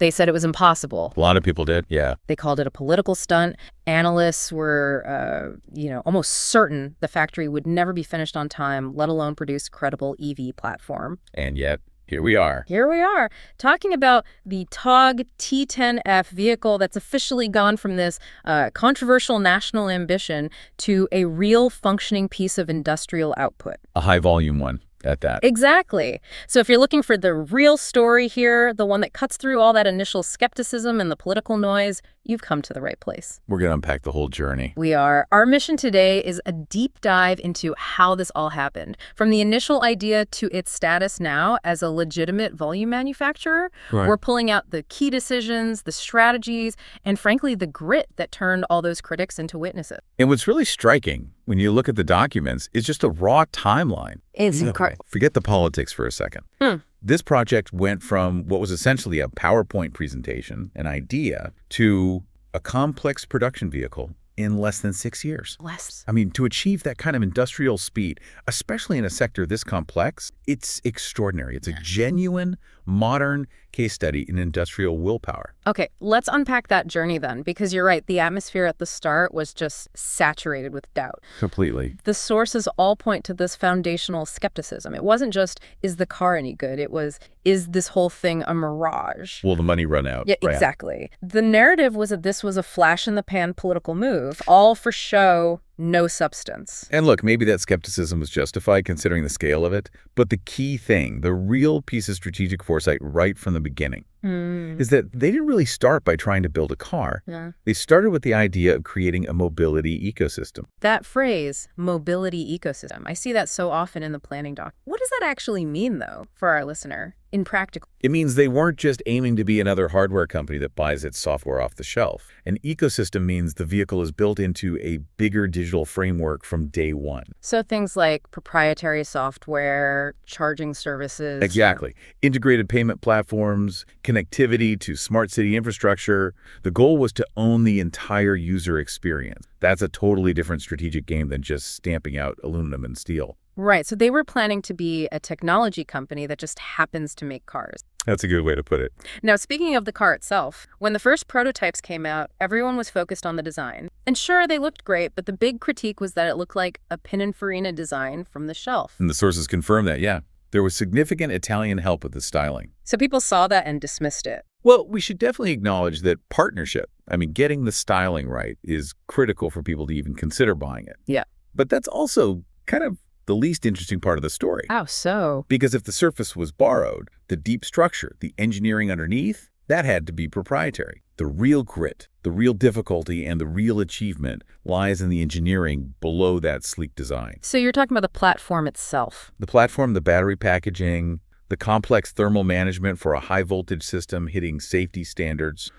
They said it was impossible. A lot of people did, yeah. They called it a political stunt. Analysts were, almost certain the factory would never be finished on time, let alone produce a credible EV platform. And yet, here we are. Here we are, talking about the Togg T10F vehicle that's officially gone from this controversial national ambition to a real functioning piece of industrial output. A high-volume one at that. Exactly. So if you're looking for the real story here, the one that cuts through all that initial skepticism and the political noise, you've come to the right place. We're going to unpack the whole journey. We are. Our mission today is a deep dive into how this all happened, from the initial idea to its status now as a legitimate volume manufacturer. Right. We're pulling out the key decisions, the strategies, and frankly, the grit that turned all those critics into witnesses. And what's really striking when you look at the documents is just a raw timeline. It's incredible. Forget the politics for a second. This project went from what was essentially a PowerPoint presentation, an idea, to a complex production vehicle in less than 6 years. I mean, to achieve that kind of industrial speed, especially in a sector this complex, it's extraordinary. It's a genuine, modern case study in industrial willpower. Okay, let's unpack that journey then, because you're right, the atmosphere at the start was just saturated with doubt. Completely. The sources all point to this foundational skepticism. It wasn't just, is the car any good? It was, is this whole thing a mirage? Will the money run out? Yeah, exactly. The narrative was that this was a flash-in-the-pan political move, all for show, no substance. And look, maybe that skepticism was justified considering the scale of it, but the key thing, the real piece of strategic foresight right from the beginning, is that they didn't really start by trying to build a car. Yeah. They started with the idea of creating a mobility ecosystem. That phrase, mobility ecosystem, I see that so often in the planning doc. What does that actually mean, though, for our listener, in practical? It means they weren't just aiming to be another hardware company that buys its software off the shelf. An ecosystem means the vehicle is built into a bigger digital framework from day one. So things like proprietary software, charging services. Exactly. Integrated payment platforms, connectivity to smart city infrastructure. The goal was to own the entire user experience. That's a totally different strategic game than just stamping out aluminum and steel. Right. So they were planning to be a technology company that just happens to make cars. That's a good way to put it. Now, speaking of the car itself, when the first prototypes came out, everyone was focused on the design. And sure, they looked great, but the big critique was that it looked like a Pininfarina design from the shelf. And the sources confirm that, yeah. There was significant Italian help with the styling. So people saw that and dismissed it. Well, we should definitely acknowledge that partnership, getting the styling right, is critical for people to even consider buying it. Yeah. But that's also kind of the least interesting part of the story. How so? Because if the surface was borrowed, the deep structure, the engineering underneath, that had to be proprietary. The real grit, the real difficulty, and the real achievement lies in the engineering below that sleek design. So you're talking about the platform itself. The platform, the battery packaging, the complex thermal management for a high-voltage system hitting safety standards,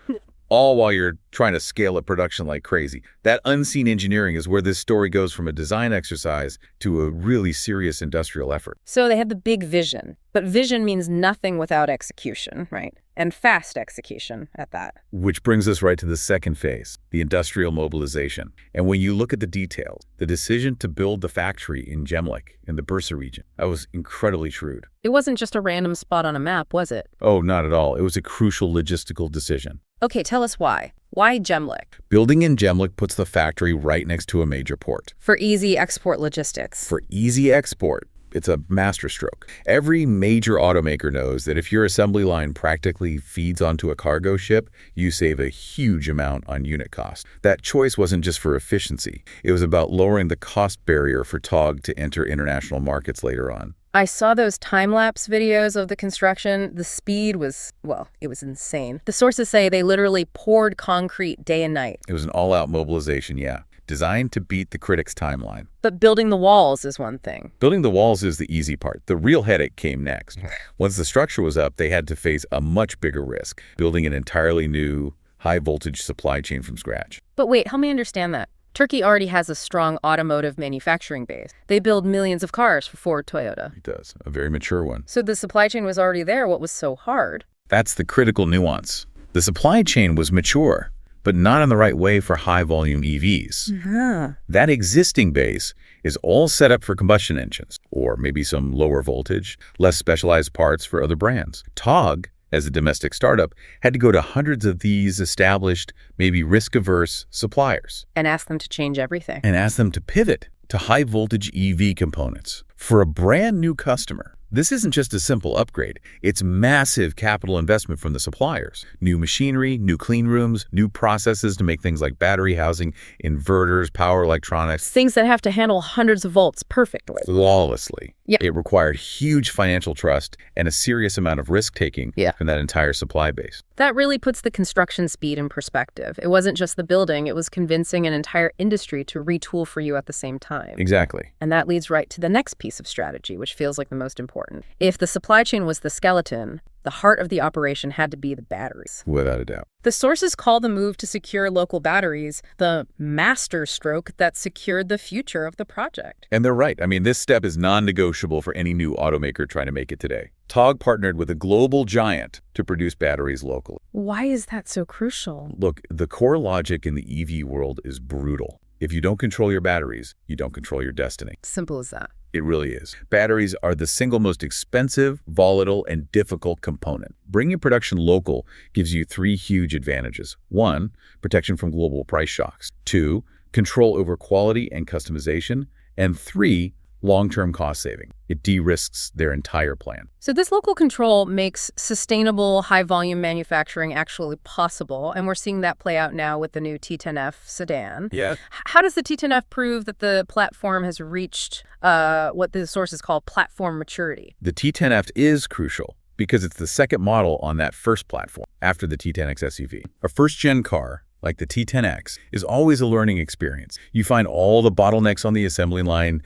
all while you're trying to scale up production like crazy. That unseen engineering is where this story goes from a design exercise to a really serious industrial effort. So they had the big vision, but vision means nothing without execution, right? And fast execution at that. Which brings us right to the second phase, the industrial mobilization. And when you look at the details, the decision to build the factory in Gemlik, in the Bursa region, that was incredibly shrewd. It wasn't just a random spot on a map, was it? Oh, not at all. It was a crucial logistical decision. Okay, tell us why. Why Gemlik? Building in Gemlik puts the factory right next to a major port. For easy export logistics. For easy export. It's a masterstroke. Every major automaker knows that if your assembly line practically feeds onto a cargo ship, you save a huge amount on unit cost. That choice wasn't just for efficiency. It was about lowering the cost barrier for Togg to enter international markets later on. I saw those time-lapse videos of the construction. The speed was, well, it was insane. The sources say they literally poured concrete day and night. It was an all-out mobilization, yeah. Designed to beat the critics' timeline. But building the walls is one thing. Building the walls is the easy part. The real headache came next. Once the structure was up, they had to face a much bigger risk, building an entirely new, high-voltage supply chain from scratch. But wait, help me understand that. Turkey already has a strong automotive manufacturing base. They build millions of cars for Ford, Toyota. It does. A very mature one. So the supply chain was already there. What was so hard? That's the critical nuance. The supply chain was mature, but not in the right way for high-volume EVs. That existing base is all set up for combustion engines, or maybe some lower voltage, less specialized parts for other brands. Togg as a domestic startup, had to go to hundreds of these established, maybe risk-averse suppliers. And ask them to change everything. And ask them to pivot to high-voltage EV components. For a brand new customer, this isn't just a simple upgrade. It's massive capital investment from the suppliers. New machinery, new clean rooms, new processes to make things like battery housing, inverters, power electronics. Things that have to handle hundreds of volts perfectly. Flawlessly. Yep. It required huge financial trust and a serious amount of risk-taking from that entire supply base. That really puts the construction speed in perspective. It wasn't just the building, it was convincing an entire industry to retool for you at the same time. Exactly. And that leads right to the next piece of strategy, which feels like the most important. If the supply chain was the skeleton, the heart of the operation had to be the batteries. Without a doubt. The sources call the move to secure local batteries the master stroke that secured the future of the project. And they're right. I mean, this step is non-negotiable for any new automaker trying to make it today. Togg partnered with a global giant to produce batteries locally. Why is that so crucial? Look, the core logic in the EV world is brutal. If you don't control your batteries, you don't control your destiny. Simple as that. It really is. Batteries are the single most expensive, volatile, and difficult component. Bringing production local gives you three huge advantages. 1, protection from global price shocks. 2, control over quality and customization. And 3, long-term cost saving. It de-risks their entire plan. So this local control makes sustainable, high-volume manufacturing actually possible, and we're seeing that play out now with the new T10F sedan. Yeah. How does the T10F prove that the platform has reached what the sources call platform maturity? The T10F is crucial because it's the second model on that first platform after the T10X SUV. A first-gen car, like the T10X, is always a learning experience. You find all the bottlenecks on the assembly line,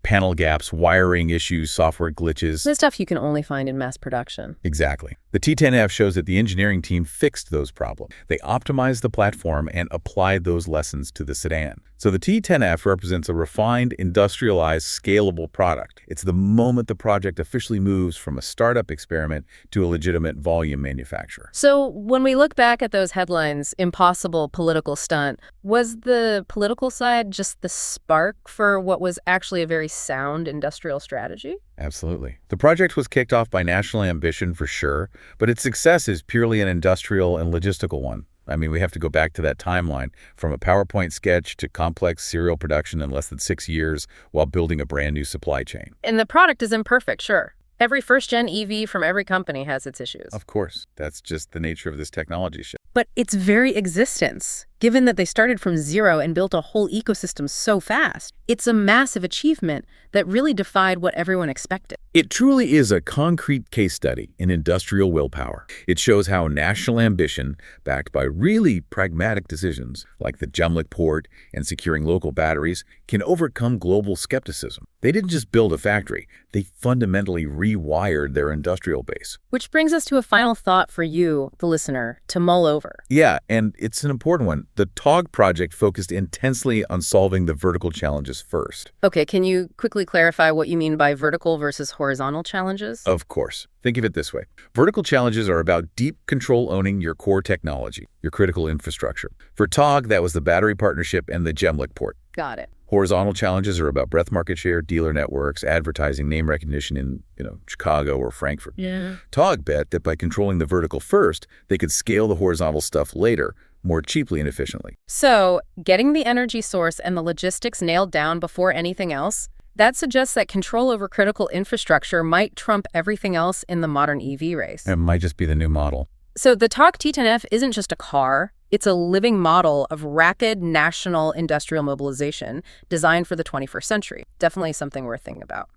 panel gaps, wiring issues, software glitches. The stuff you can only find in mass production. Exactly. The T10F shows that the engineering team fixed those problems. They optimized the platform and applied those lessons to the sedan. So the T10F represents a refined, industrialized, scalable product. It's the moment the project officially moves from a startup experiment to a legitimate volume manufacturer. So when we look back at those headlines, impossible political stunt, was the political side just the spark for what was actually a very sound industrial strategy? Absolutely. The project was kicked off by national ambition for sure, but its success is purely an industrial and logistical one. I mean, we have to go back to that timeline, from a PowerPoint sketch to complex serial production in less than 6 years while building a brand new supply chain. And the product is imperfect, sure. Every first-gen EV from every company has its issues. Of course. That's just the nature of this technology shift. But its very existence, given that they started from zero and built a whole ecosystem so fast, it's a massive achievement that really defied what everyone expected. It truly is a concrete case study in industrial willpower. It shows how national ambition, backed by really pragmatic decisions like the Gemlik port and securing local batteries, can overcome global skepticism. They didn't just build a factory, they fundamentally rewired their industrial base. Which brings us to a final thought for you, the listener, to mull over. Yeah, and it's an important one. The Togg project focused intensely on solving the vertical challenges first. Okay, can you quickly clarify what you mean by vertical versus horizontal challenges? Of course. Think of it this way. Vertical challenges are about deep control owning your core technology, your critical infrastructure. For Togg, that was the battery partnership and the Gemlik port. Got it. Horizontal challenges are about breadth market share, dealer networks, advertising, name recognition in, Chicago or Frankfurt. Yeah. Togg bet that by controlling the vertical first, they could scale the horizontal stuff later, more cheaply and efficiently. So, getting the energy source and the logistics nailed down before anything else, that suggests that control over critical infrastructure might trump everything else in the modern EV race. It might just be the new model. So the Togg T10F isn't just a car. It's a living model of rapid national industrial mobilization designed for the 21st century. Definitely something worth thinking about.